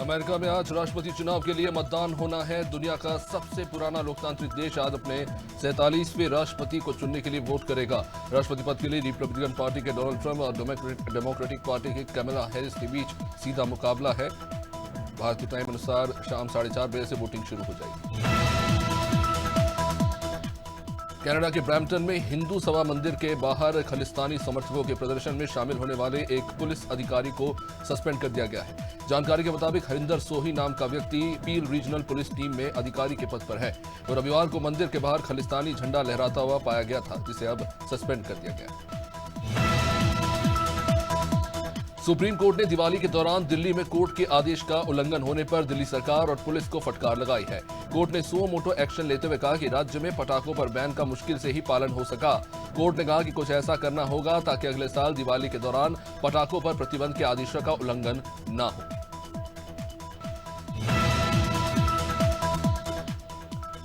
America में आज राष्ट्रपति चुनाव के लिए मतदान होना है। दुनिया का सबसे पुराना लोकतांत्रिक देश आज अपने 47वें राष्ट्रपति को चुनने के लिए वोट करेगा। राष्ट्रपति पद के लिए रिपब्लिकन पार्टी के डोनाल्ड ट्रंप और डेमोक्रेटिक पार्टी के कमला हैरिस के बीच सीधा मुकाबला है। भारतीय टाइम अनुसार शाम 4:30 बजे से वोटिंग शुरू हो जाएगी। कनाडा के ब्रैम्पटन में हिंदू सभा मंदिर के बाहर खालिस्तानी समर्थकों के प्रदर्शन में शामिल होने वाले एक पुलिस अधिकारी को सस्पेंड कर दिया गया है। जानकारी के मुताबिक हरिंदर सोही नाम का व्यक्ति पील रीजनल पुलिस टीम में अधिकारी के पद पर है। तो रविवार को मंदिर के बाहर खालिस्तानी झंडा लहराता हुआ पाया गया था, जिसे अब सस्पेंड कर दिया गया है। सुप्रीम कोर्ट ने दिवाली के दौरान दिल्ली में कोर्ट के आदेश का उल्लंघन होने पर दिल्ली सरकार और पुलिस को फटकार लगाई है। कोर्ट ने सुओ मोटो एक्शन लेते हुए कहा कि राज्य में पटाखों पर बैन का मुश्किल से ही पालन हो सका। कोर्ट ने कहा कि कुछ ऐसा करना होगा ताकि अगले साल दिवाली के दौरान पटाखों पर प्रतिबंध के आदेशों का उल्लंघन न हो।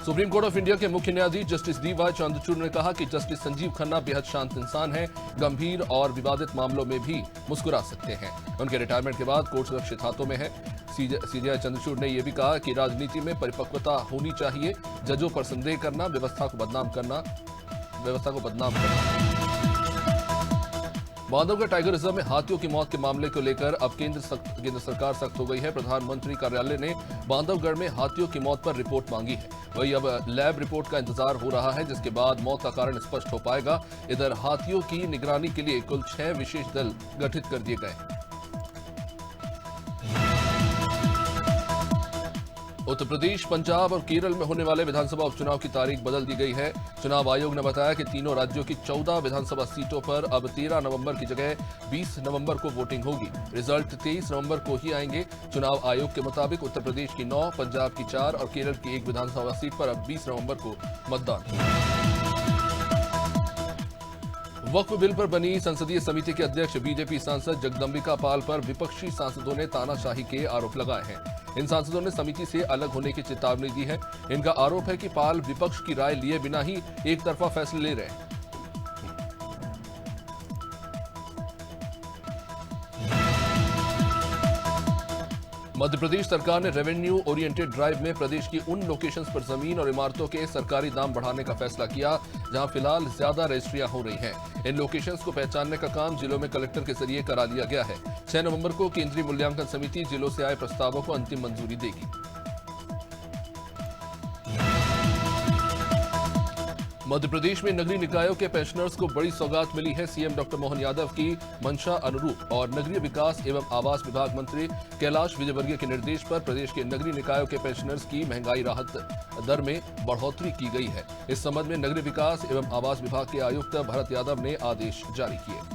सुप्रीम कोर्ट ऑफ इंडिया के मुख्य न्यायाधीश जस्टिस डी.वाई. चंद्रचूड़ ने कहा कि जस्टिस संजीव खन्ना बेहद शांत इंसान हैं, गंभीर और विवादित मामलों में भी मुस्कुरा सकते हैं। उनके रिटायरमेंट के बाद कोर्ट सुरक्षित हाथों में है। सीजे चंद्रचूड़ ने यह भी कहा कि राजनीति में परिपक्वता होनी चाहिए। जजों पर संदेह करना व्यवस्था को बदनाम करना। बांधवगढ़ टाइगर रिजर्व में हाथियों की मौत के मामले को लेकर अब केंद्र सरकार सख्त हो गई है। प्रधानमंत्री कार्यालय ने बांधवगढ़ में हाथियों की मौत पर रिपोर्ट मांगी है। वही अब लैब रिपोर्ट का इंतजार हो रहा है, जिसके बाद मौत का कारण स्पष्ट हो पाएगा। इधर हाथियों की निगरानी के लिए कुल 6 विशेष दल गठित कर दिए गए। उत्तर प्रदेश, पंजाब और केरल में होने वाले विधानसभा उपचुनाव की तारीख बदल दी गई है। चुनाव आयोग ने बताया कि तीनों राज्यों की 14 विधानसभा सीटों पर अब 13 नवंबर की जगह 20 नवंबर को वोटिंग होगी। रिजल्ट 23 नवंबर को ही आएंगे। चुनाव आयोग के मुताबिक उत्तर प्रदेश की 9, पंजाब की 4 और केरल की 1 विधानसभा सीट पर अब 20 नवंबर को मतदान होगा। वक्फ बिल पर बनी संसदीय समिति के अध्यक्ष बीजेपी सांसद जगदंबिका पाल पर विपक्षी सांसदों ने तानाशाही के आरोप लगाए हैं। इन सांसदों ने समिति से अलग होने की चेतावनी दी है। इनका आरोप है कि पाल विपक्ष की राय लिए बिना ही एक तरफा फैसले ले रहे हैं। मध्य प्रदेश सरकार ने रेवेन्यू ओरिएंटेड ड्राइव में प्रदेश की उन लोकेशंस पर जमीन और इमारतों के सरकारी दाम बढ़ाने का फैसला किया जहां फिलहाल ज्यादा रजिस्ट्रियां हो रही हैं। इन लोकेशंस को पहचानने का काम जिलों में कलेक्टर के जरिए करा लिया गया है। 6 नवंबर को केंद्रीय मूल्यांकन समिति जिलों से आए प्रस्तावों को अंतिम मंजूरी देगी। मध्य प्रदेश में नगरीय निकायों के पेंशनर्स को बड़ी सौगात मिली है। सीएम डॉक्टर मोहन यादव की मंशा अनुरूप और नगरीय विकास एवं आवास विभाग मंत्री कैलाश विजयवर्गीय के निर्देश पर प्रदेश के नगरीय निकायों के पेंशनर्स की महंगाई राहत दर में बढ़ोतरी की गई है। इस संबंध में नगरीय विकास एवं आवास विभाग के आयुक्त भरत यादव ने आदेश जारी किए।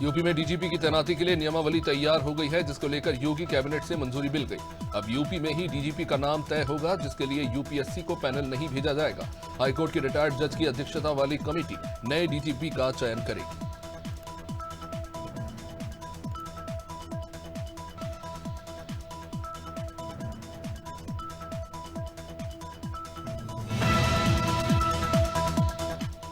यूपी में डीजीपी की तैनाती के लिए नियमावली तैयार हो गई है, जिसको लेकर योगी कैबिनेट से मंजूरी मिल गई। अब यूपी में ही डीजीपी का नाम तय होगा, जिसके लिए यूपीएससी को पैनल नहीं भेजा जाएगा। हाईकोर्ट के रिटायर्ड जज की अध्यक्षता वाली कमेटी नए डीजीपी का चयन करेगी।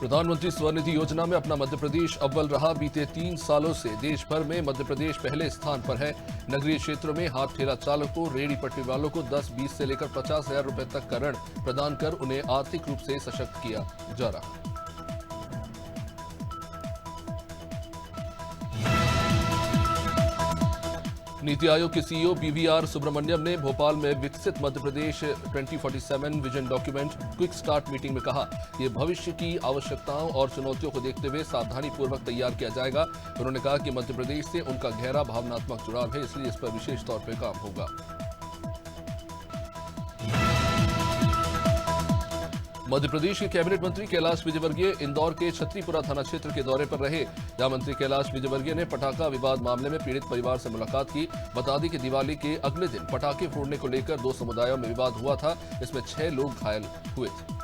प्रधानमंत्री स्वनिधि योजना में अपना मध्य प्रदेश अव्वल रहा। बीते 3 सालों से देश भर में मध्य प्रदेश पहले स्थान पर है। नगरीय क्षेत्रों में हाथ ठेला चालकों, रेहड़ी पटरी वालों को 10, 20 से लेकर 50,000 रुपए तक का ऋण प्रदान कर उन्हें आर्थिक रूप से सशक्त किया जा रहा है। नीति आयोग के सीईओ बीवीआर सुब्रमण्यम ने भोपाल में विकसित Madhya Pradesh 2047 vision document quick start meeting में कहा, ये भविष्य की आवश्यकताओं और चुनौतियों को देखते हुए सावधानी पूर्वक तैयार किया जाएगा। उन्होंने कहा कि मध्य प्रदेश से उनका गहरा भावनात्मक जुड़ाव है, इसलिए इस पर विशेष तौर पर काम होगा। मध्य प्रदेश के कैबिनेट मंत्री कैलाश विजयवर्गीय इंदौर के छतरीपुरा थाना क्षेत्र के दौरे पर रहे। जहां मंत्री कैलाश विजयवर्गीय ने पटाखा विवाद मामले में पीड़ित परिवार से मुलाकात की। बता दें कि दिवाली के अगले दिन पटाखे फोड़ने को लेकर 2 समुदायों में विवाद हुआ था। इसमें 6 लोग घायल हुए थे।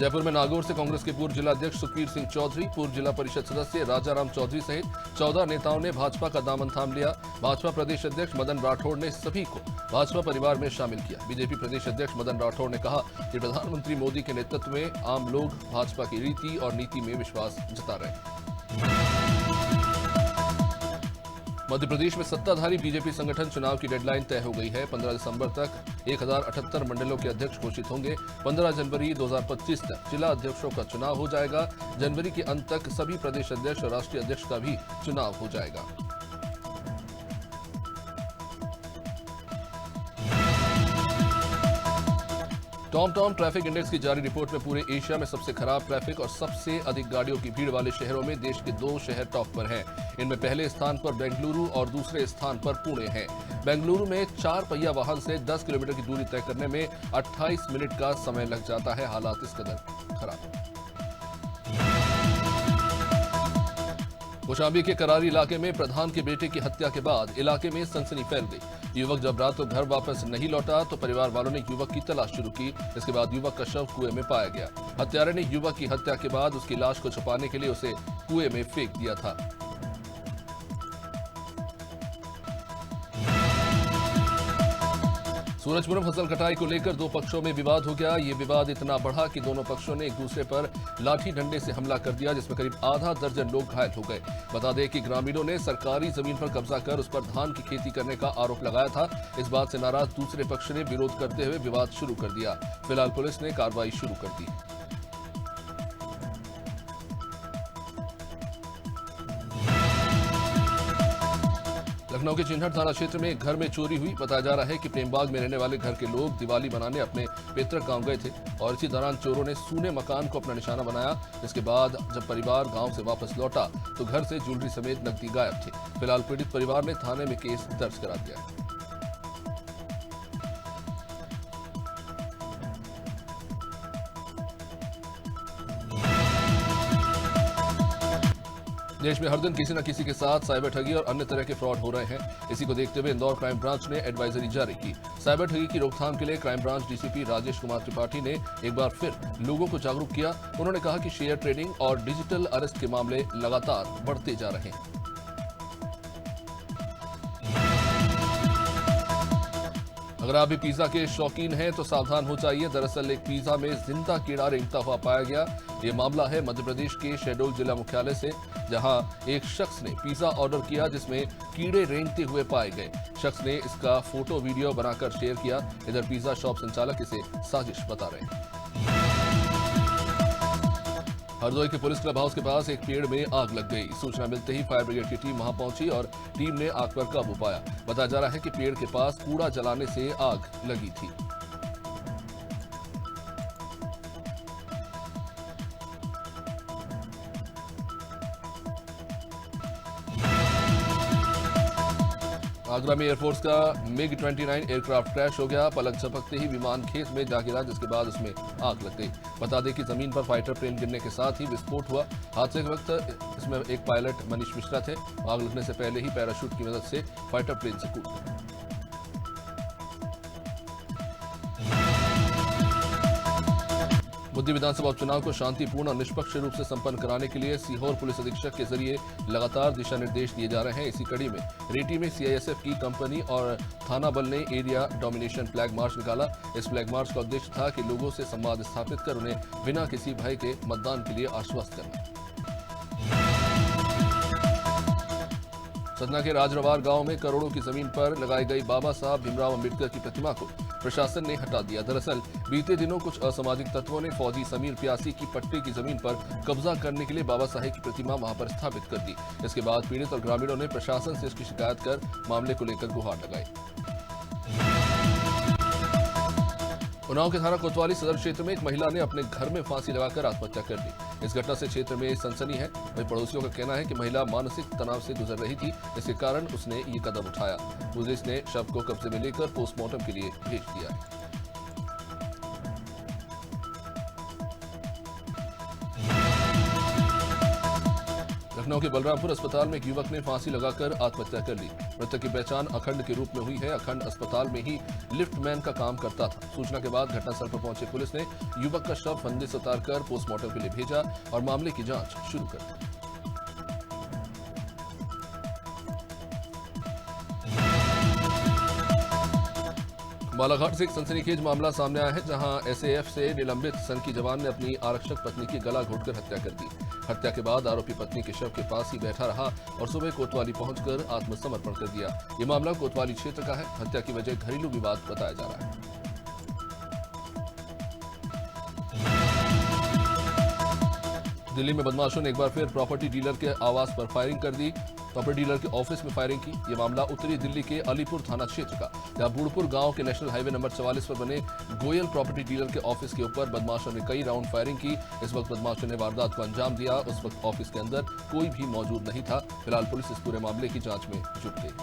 जयपुर में नागौर से कांग्रेस के पूर्व जिला अध्यक्ष सुखवीर सिंह चौधरी, पूर्व जिला परिषद सदस्य राजाराम चौधरी सहित 14 नेताओं ने भाजपा का दामन थाम लिया। भाजपा प्रदेश अध्यक्ष मदन राठौड़ ने सभी को भाजपा परिवार में शामिल किया। बीजेपी प्रदेश अध्यक्ष मदन राठौड़ ने कहा कि प्रधानमंत्री मोदी के नेतृत्व में आम लोग भाजपा की रीति और नीति में विश्वास जता रहे हैं। मध्य प्रदेश में सत्ताधारी बीजेपी संगठन चुनाव की डेडलाइन तय हो गई है। 15 दिसंबर तक 1078 मंडलों के अध्यक्ष घोषित होंगे। 15 जनवरी 2025 तक जिला अध्यक्षों का चुनाव हो जाएगा। जनवरी के अंत तक सभी प्रदेश अध्यक्ष और राष्ट्रीय अध्यक्ष का भी चुनाव हो जाएगा। टॉम ट्रैफिक इंडेक्स की जारी रिपोर्ट में पूरे एशिया में सबसे खराब ट्रैफिक और सबसे अधिक गाड़ियों की भीड़ वाले शहरों में देश के 2 शहर टॉप पर हैं। इनमें पहले स्थान पर बेंगलुरु और दूसरे स्थान पर पुणे है। बेंगलुरु में 4 पहिया वाहन से 10 किलोमीटर की दूरी तय करने में 28 मिनट का समय लग जाता है। हालात इस कदर खराब। कौशाम्बी के करारी इलाके में प्रधान के बेटे की हत्या के बाद इलाके में सनसनी फैल गई। युवक जब रात को घर वापस नहीं लौटा तो परिवार वालों ने युवक की तलाश शुरू की। इसके बाद युवक का शव कुएं में पाया गया। हत्यारे ने युवक की हत्या के बाद उसकी लाश को छुपाने के लिए उसे कुएं में फेंक दिया था। सूरजपुरम फसल कटाई को लेकर 2 पक्षों में विवाद हो गया। ये विवाद इतना बढ़ा कि दोनों पक्षों ने एक दूसरे पर लाठी डंडे से हमला कर दिया, जिसमें करीब आधा दर्जन लोग घायल हो गए। बता दें कि ग्रामीणों ने सरकारी जमीन पर कब्जा कर उस पर धान की खेती करने का आरोप लगाया था। इस बात से नाराज दूसरे पक्ष ने विरोध करते हुए विवाद शुरू कर दिया। फिलहाल पुलिस ने कार्रवाई शुरू कर दी। लखनऊ के चिन्हट थाना क्षेत्र में एक घर में चोरी हुई। बताया जा रहा है कि प्रेमबाग में रहने वाले घर के लोग दिवाली मनाने अपने पैतृक गांव गए थे और इसी दौरान चोरों ने सूने मकान को अपना निशाना बनाया। इसके बाद जब परिवार गांव से वापस लौटा तो घर से ज्वेलरी समेत नकदी गायब थी। फिलहाल पीड़ित परिवार ने थाने में केस दर्ज करा दिया है। देश में हर दिन किसी न किसी के साथ साइबर ठगी और अन्य तरह के फ्रॉड हो रहे हैं। इसी को देखते हुए इंदौर क्राइम ब्रांच ने एडवाइजरी जारी की। साइबर ठगी की रोकथाम के लिए crime branch DCP Rajesh Kumar Tripathi ने एक बार फिर लोगों को जागरूक किया। उन्होंने कहा कि शेयर ट्रेडिंग और डिजिटल अरेस्ट के मामले लगातार बढ़ते जा रहे हैं। अगर आप भी पिज्जा के शौकीन हैं तो सावधान हो जाइए। दरअसल एक पिज्जा में जिंदा कीड़ा रेंगता हुआ पाया गया। ये मामला है मध्य प्रदेश के शहडोल जिला मुख्यालय से, जहां एक शख्स ने पिज्जा ऑर्डर किया जिसमें कीड़े रेंगते हुए पाए गए। शख्स ने इसका फोटो वीडियो बनाकर शेयर किया। इधर पिज्जा शॉप संचालक इसे साजिश बता रहे हैं। हरदोई के पुलिस क्लब हाउस के पास एक पेड़ में आग लग गई। सूचना मिलते ही फायर ब्रिगेड की टीम वहां पहुंची और टीम ने आग पर काबू पाया। बताया जा रहा है कि पेड़ के पास कूड़ा जलाने से आग लगी थी। आगरा में एयरफोर्स का मिग 29 एयरक्राफ्ट क्रैश हो गया। पलक झपकते ही विमान खेत में जा गिरा, जिसके बाद उसमें आग लग गई। बता दें कि जमीन पर फाइटर प्लेन गिरने के साथ ही विस्फोट हुआ। हादसे के वक्त इसमें एक पायलट मनीष मिश्रा थे। आग लगने से पहले ही पैराशूट की मदद से फाइटर प्लेन से कूद गए। बुद्धि विधानसभा उपचुनाव को शांतिपूर्ण और निष्पक्ष रूप से संपन्न कराने के लिए सीहोर पुलिस अधीक्षक के जरिए लगातार दिशा निर्देश दिए जा रहे हैं। इसी कड़ी में रेटी में सीआईएसएफ की कंपनी और थाना बल ने एरिया डोमिनेशन फ्लैग मार्च निकाला। इस फ्लैग मार्च का उद्देश्य था कि लोगों से संवाद स्थापित कर उन्हें बिना किसी भय के मतदान के लिए आश्वस्त करना। सतना के राजरवार गांव में करोड़ों की जमीन पर लगाई गई बाबा साहब भीमराव अंबेडकर की प्रतिमा को प्रशासन ने हटा दिया। दरअसल बीते दिनों कुछ असामाजिक तत्वों ने फौजी समीर प्यासी की पट्टी की जमीन पर कब्जा करने के लिए बाबा साहेब की प्रतिमा वहां पर स्थापित कर दी। इसके बाद पीड़ित और ग्रामीणों ने प्रशासन से इसकी शिकायत कर मामले को लेकर गुहार लगाई। उन्नाव के थाना कोतवाली सदर क्षेत्र में एक महिला ने अपने घर में फांसी लगाकर आत्महत्या कर ली। इस घटना से क्षेत्र में सनसनी है। वहीं पड़ोसियों का कहना है कि महिला मानसिक तनाव से गुजर रही थी, इसके कारण उसने ये कदम उठाया। पुलिस ने शव को कब्जे में लेकर पोस्टमार्टम के लिए भेज दिया है। लखनऊ के बलरामपुर अस्पताल में एक युवक ने फांसी लगाकर आत्महत्या कर ली। मृतक की पहचान अखंड के रूप में हुई है। अखंड अस्पताल में ही लिफ्टमैन का काम करता था। सूचना के बाद घटनास्थल पर पहुंची पुलिस ने युवक का शव फंदे से उतारकर पोस्टमार्टम के लिए भेजा और मामले की जांच शुरू कर दी। बालाघाट से एक सनसनीखेज मामला सामने आया है, जहां एसएएफ से निलंबित संघी जवान ने अपनी आरक्षक पत्नी की गला घोंटकर हत्या कर दी। हत्या के बाद आरोपी पत्नी के शव के पास ही बैठा रहा और सुबह कोतवाली पहुंचकर आत्मसमर्पण कर दिया। ये मामला कोतवाली क्षेत्र का है। हत्या की वजह घरेलू विवाद बताया जा रहा है। दिल्ली में बदमाशों ने एक बार फिर प्रॉपर्टी डीलर के आवास पर फायरिंग कर दी। प्रॉपर्टी डीलर के ऑफिस में फायरिंग की। यह मामला उत्तरी दिल्ली के अलीपुर थाना क्षेत्र का, जहां बूढ़पुर गांव के नेशनल हाईवे नंबर 44 पर बने गोयल प्रॉपर्टी डीलर के ऑफिस के ऊपर बदमाशों ने कई राउंड फायरिंग की। इस वक्त बदमाशों ने वारदात को अंजाम दिया। उस वक्त ऑफिस के अंदर कोई भी मौजूद नहीं था। फिलहाल पुलिस इस पूरे मामले की जांच में जुट गई।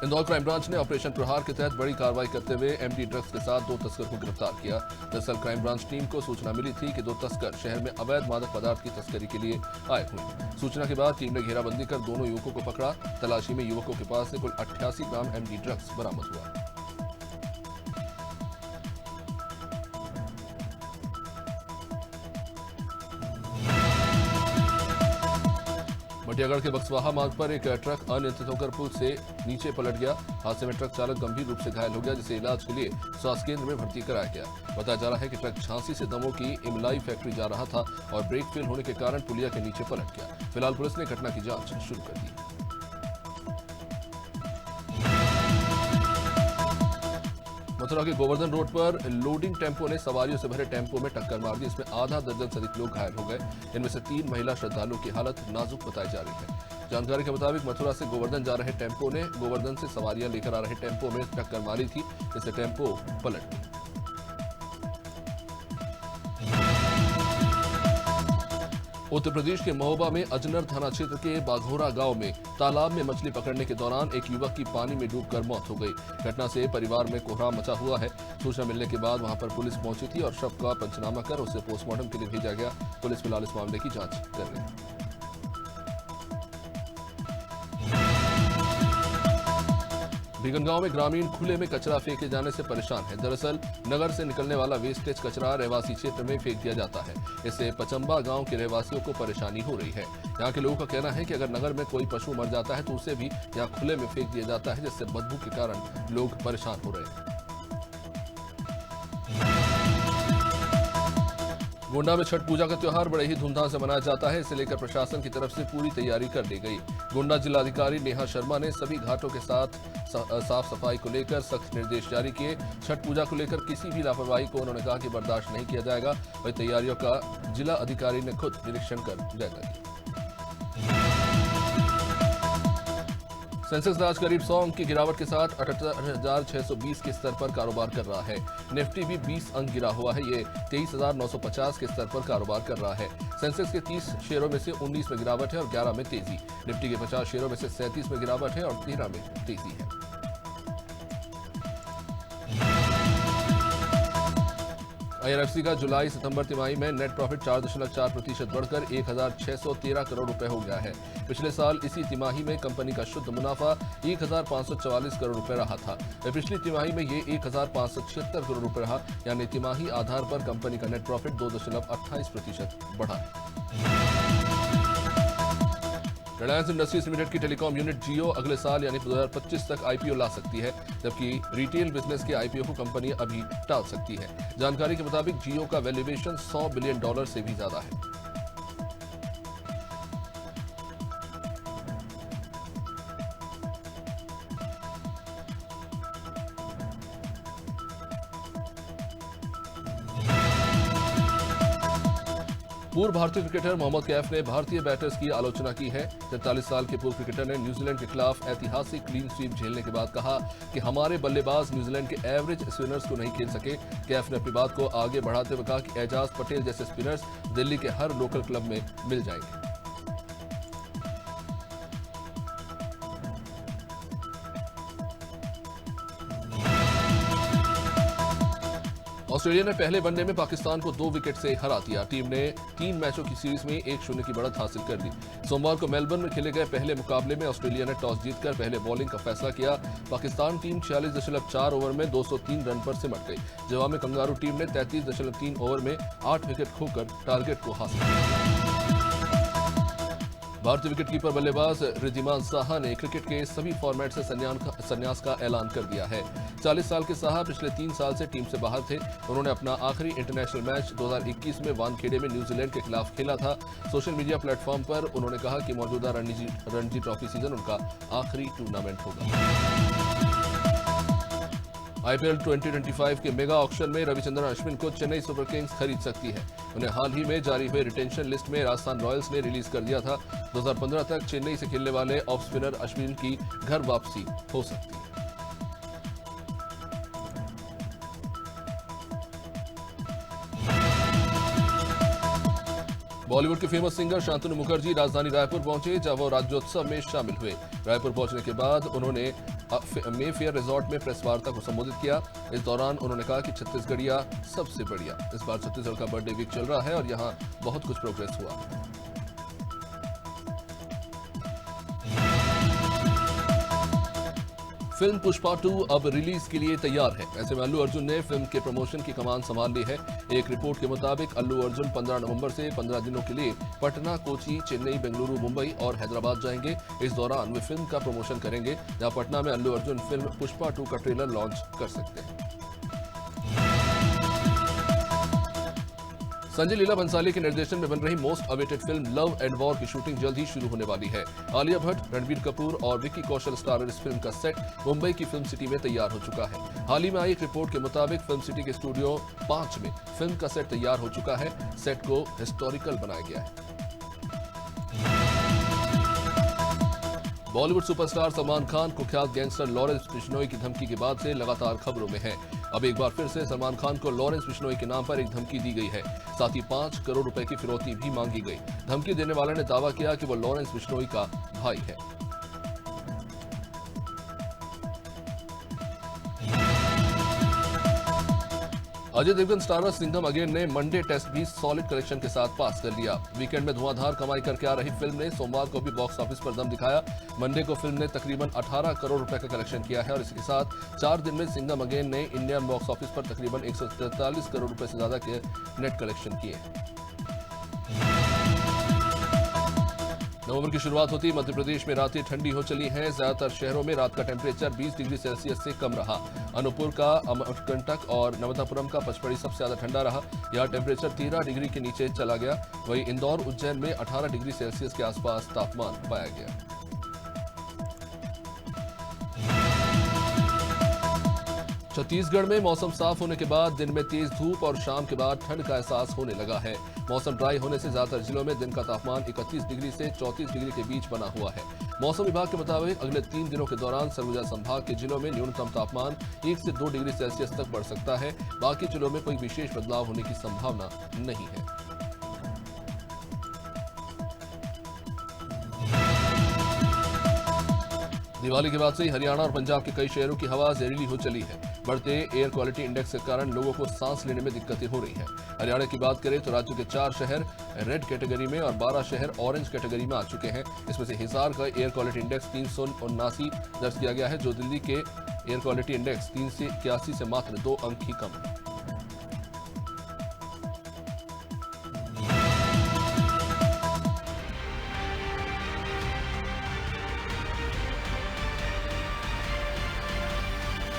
इंदौर क्राइम ब्रांच ने ऑपरेशन प्रहार के तहत बड़ी कार्रवाई करते हुए एमडी ड्रग्स के साथ 2 तस्कर को गिरफ्तार किया। दरअसल क्राइम ब्रांच टीम को सूचना मिली थी कि 2 तस्कर शहर में अवैध मादक पदार्थ की तस्करी के लिए आए हुए। सूचना के बाद टीम ने घेराबंदी कर दोनों युवकों को पकड़ा। तलाशी में युवकों के पास से कुल 88 ग्राम एमडी ड्रग्स बरामद हुआ। मटियागढ़ के बक्सवाहा मार्ग पर एक ट्रक अनियंत्रित होकर पुल से नीचे पलट गया। हादसे में ट्रक चालक गंभीर रूप से घायल हो गया, जिसे इलाज के लिए स्वास्थ्य केंद्र में भर्ती कराया गया। बताया जा रहा है कि ट्रक झांसी से दमोह की इमलाई फैक्ट्री जा रहा था और ब्रेक फेल होने के कारण पुलिया के नीचे पलट गया। फिलहाल पुलिस ने घटना की जांच शुरू कर दी। मथुरा के गोवर्धन रोड पर लोडिंग टेम्पो ने सवारियों से भरे टेम्पो में टक्कर मार दी। इसमें आधा दर्जन से अधिक लोग घायल हो गए। इनमें से 3 महिला श्रद्धालुओं की हालत नाजुक बताई जा रही है। जानकारी के मुताबिक मथुरा से गोवर्धन जा रहे टेम्पो ने गोवर्धन से सवारियां लेकर आ रहे टेम्पो में टक्कर मारी थी, जिससे टेम्पो पलट गई। उत्तर प्रदेश के महोबा में अजनर थाना क्षेत्र के बाघोरा गांव में तालाब में मछली पकड़ने के दौरान एक युवक की पानी में डूबकर मौत हो गई। घटना से परिवार में कोहराम मचा हुआ है। सूचना मिलने के बाद वहां पर पुलिस पहुंची थी और शव का पंचनामा कर उसे पोस्टमार्टम के लिए भेजा गया। पुलिस फिलहाल इस मामले की जांच कर रही है। बीगनगांव में ग्रामीण खुले में कचरा फेंके जाने से परेशान है। दरअसल नगर से निकलने वाला वेस्टेज कचरा रहवासी क्षेत्र में फेंक दिया जाता है। इससे पचंबा गांव के रहवासियों को परेशानी हो रही है। यहाँ के लोगों का कहना है कि अगर नगर में कोई पशु मर जाता है तो उसे भी यहाँ खुले में फेंक दिया जाता है, जिससे बदबू के कारण लोग परेशान हो रहे हैं। गोंडा में छठ पूजा का त्योहार बड़े ही धूमधाम से मनाया जाता है। इसे लेकर प्रशासन की तरफ से पूरी तैयारी कर ली गई। गोंडा जिलाधिकारी नेहा शर्मा ने सभी घाटों के साथ साफ सफाई को लेकर सख्त निर्देश जारी किए। छठ पूजा को लेकर किसी भी लापरवाही को उन्होंने कहा कि बर्दाश्त नहीं किया जाएगा। वही तैयारियों का जिला अधिकारी ने खुद निरीक्षण कर जायजा लिया। सेंसेक्स आज करीब 100 अंक की गिरावट के साथ 78,620 के स्तर पर कारोबार कर रहा है। निफ्टी भी 20 अंक गिरा हुआ है। ये 23,950 के स्तर पर कारोबार कर रहा है। सेंसेक्स के 30 शेयरों में से 19 में गिरावट है और 11 में तेजी। निफ्टी के 50 शेयरों में से 37 में गिरावट है और 13 में तेजी है। आईआरएफसी का जुलाई सितंबर तिमाही में नेट प्रॉफिट 4.4% बढ़कर 1,613 करोड़ रुपए हो गया है। पिछले साल इसी तिमाही में कंपनी का शुद्ध मुनाफा 1,544 करोड़ रुपए रहा था। पिछली तिमाही में ये 1,576 करोड़ रुपए रहा, यानी तिमाही आधार पर कंपनी का नेट प्रॉफिट 2.28% बढ़ा है। रिलायंस इंडस्ट्रीज लिमिटेड की टेलीकॉम यूनिट जियो अगले साल यानी 2025 तक आईपीओ ला सकती है, जबकि रिटेल बिजनेस के आईपीओ को कंपनी अभी टाल सकती है। जानकारी के मुताबिक जियो का वैल्यूएशन $100 बिलियन से भी ज्यादा है। पूर्व भारतीय क्रिकेटर मोहम्मद कैफ ने भारतीय बैटर्स की आलोचना की है। 43 साल के पूर्व क्रिकेटर ने न्यूजीलैंड के खिलाफ ऐतिहासिक क्लीन स्वीप झेलने के बाद कहा कि हमारे बल्लेबाज न्यूजीलैंड के एवरेज स्पिनर्स को नहीं खेल सके। कैफ ने अपनी बात को आगे बढ़ाते हुए कहा कि एजाज पटेल जैसे स्पिनर्स दिल्ली के हर लोकल क्लब में मिल जाएंगे। ऑस्ट्रेलिया ने पहले वनडे में पाकिस्तान को 2 विकेट से हरा दिया। टीम ने 3 मैचों की सीरीज में 1-0 की बढ़त हासिल कर ली। सोमवार को मेलबर्न में खेले गए पहले मुकाबले में ऑस्ट्रेलिया ने टॉस जीतकर पहले बॉलिंग का फैसला किया। पाकिस्तान टीम 46.4 ओवर में 203 रन पर सिमट गई। जवाब में कंगारू टीम ने 33.3 ओवर में 8 विकेट खोकर टारगेट को हासिल किया। भारतीय विकेटकीपर बल्लेबाज रिद्धिमान साहा ने क्रिकेट के सभी फॉर्मेट से संन्यास का ऐलान कर दिया है। 40 साल के साहा पिछले 3 साल से टीम से बाहर थे। उन्होंने अपना आखिरी इंटरनेशनल मैच 2021 में वानखेड़े में न्यूजीलैंड के खिलाफ खेला था। सोशल मीडिया प्लेटफॉर्म पर उन्होंने कहा कि मौजूदा रणजी ट्रॉफी सीजन उनका आखिरी टूर्नामेंट होगा। आईपीएल 2025 के मेगा ऑक्शन में रविचंद्रन अश्विन को चेन्नई सुपर किंग्स खरीद सकती है। उन्हें हाल ही में जारी हुए रिटेंशन लिस्ट में राजस्थान रॉयल्स ने रिलीज कर दिया था। 2015 तक चेन्नई से खेलने वाले ऑफ स्पिनर अश्विन की घर वापसी हो सकती है। बॉलीवुड के फेमस सिंगर शांतनु मुखर्जी राजधानी रायपुर पहुंचे, जहां वो राज्योत्सव में शामिल हुए। रायपुर पहुंचने के बाद उन्होंने मे फेयर रिजॉर्ट में प्रेस वार्ता को संबोधित किया। इस दौरान उन्होंने कहा कि छत्तीसगढ़िया सबसे बढ़िया। इस बार छत्तीसगढ़ का बर्थडे वीक चल रहा है और यहां बहुत कुछ प्रोग्रेस हुआ। फिल्म पुष्पा 2 अब रिलीज के लिए तैयार है। ऐसे में अल्लू अर्जुन ने फिल्म के प्रमोशन की कमान संभाल ली है। एक रिपोर्ट के मुताबिक अल्लू अर्जुन 15 नवंबर से 15 दिनों के लिए पटना, कोची, चेन्नई, बेंगलुरु, मुंबई और हैदराबाद जाएंगे। इस दौरान वे फिल्म का प्रमोशन करेंगे। जहां पटना में अल्लू अर्जुन फिल्म पुष्पा 2 का ट्रेलर लॉन्च कर सकते हैं। संजय लीला भंसाली के निर्देशन में बन रही most awaited film love and war की शूटिंग जल्द ही शुरू होने वाली है। आलिया भट्ट, रणबीर कपूर और विक्की कौशल स्टारर इस फिल्म का सेट मुंबई की फिल्म सिटी में तैयार हो चुका है। हाल ही में आई एक रिपोर्ट के मुताबिक फिल्म सिटी के स्टूडियो 5 में फिल्म का सेट तैयार हो चुका है। सेट को हिस्टोरिकल बनाया गया है। बॉलीवुड सुपरस्टार सलमान खान कुख्यात गैंगस्टर लॉरेंस बिश्नोई की धमकी के बाद से लगातार खबरों में है। अब एक बार फिर से सलमान खान को लॉरेंस बिश्नोई के नाम पर एक धमकी दी गई है। साथ ही 5 करोड़ रुपए की फिरौती भी मांगी गई। धमकी देने वाले ने दावा किया कि वो लॉरेंस बिश्नोई का भाई है। अजय देवगन स्टारर सिंघम अगेन ने मंडे टेस्ट भी सॉलिड कलेक्शन के साथ पास कर लिया। वीकेंड में धुआंधार कमाई करके आ रही फिल्म ने सोमवार को भी बॉक्स ऑफिस पर दम दिखाया। मंडे को फिल्म ने तकरीबन 18 करोड़ रुपए का कलेक्शन किया है और इसके साथ 4 दिन में सिंघम अगेन ने इंडियन बॉक्स ऑफिस पर तकरीबन 143 करोड़ रुपए से ज्यादा के नेट कलेक्शन किए। नवंबर की शुरुआत होती मध्य प्रदेश में रातें ठंडी हो चली हैं। ज्यादातर शहरों में रात का टेम्परेचर 20 डिग्री सेल्सियस से कम रहा। अनूपपुर का अमरकंटक और नवतापुरम का पचमढ़ी सबसे ज्यादा ठंडा रहा। यहां टेम्परेचर 13 डिग्री के नीचे चला गया। वहीं इंदौर, उज्जैन में 18 डिग्री सेल्सियस के आसपास तापमान पाया गया। छत्तीसगढ़ में मौसम साफ होने के बाद दिन में तेज धूप और शाम के बाद ठंड का एहसास होने लगा है। मौसम ड्राई होने से ज्यादातर जिलों में दिन का तापमान 31 डिग्री से 34 डिग्री के बीच बना हुआ है। मौसम विभाग के मुताबिक अगले 3 दिनों के दौरान सरगुजा संभाग के जिलों में न्यूनतम तापमान 1 से 2 डिग्री सेल्सियस तक बढ़ सकता है। बाकी जिलों में कोई विशेष बदलाव होने की संभावना नहीं है। दिवाली के बाद से ही हरियाणा और पंजाब के कई शहरों की हवा जहरीली हो चली है। बढ़ते एयर क्वालिटी इंडेक्स के कारण लोगों को सांस लेने में दिक्कतें हो रही हैं। हरियाणा की बात करें तो राज्य के 4 शहर रेड कैटेगरी में और 12 शहर ऑरेंज कैटेगरी में आ चुके हैं। इसमें से हिसार का एयर क्वालिटी इंडेक्स 379 दर्ज किया गया है, जो दिल्ली के एयर क्वालिटी इंडेक्स 381 से मात्र 2 अंक ही कम है।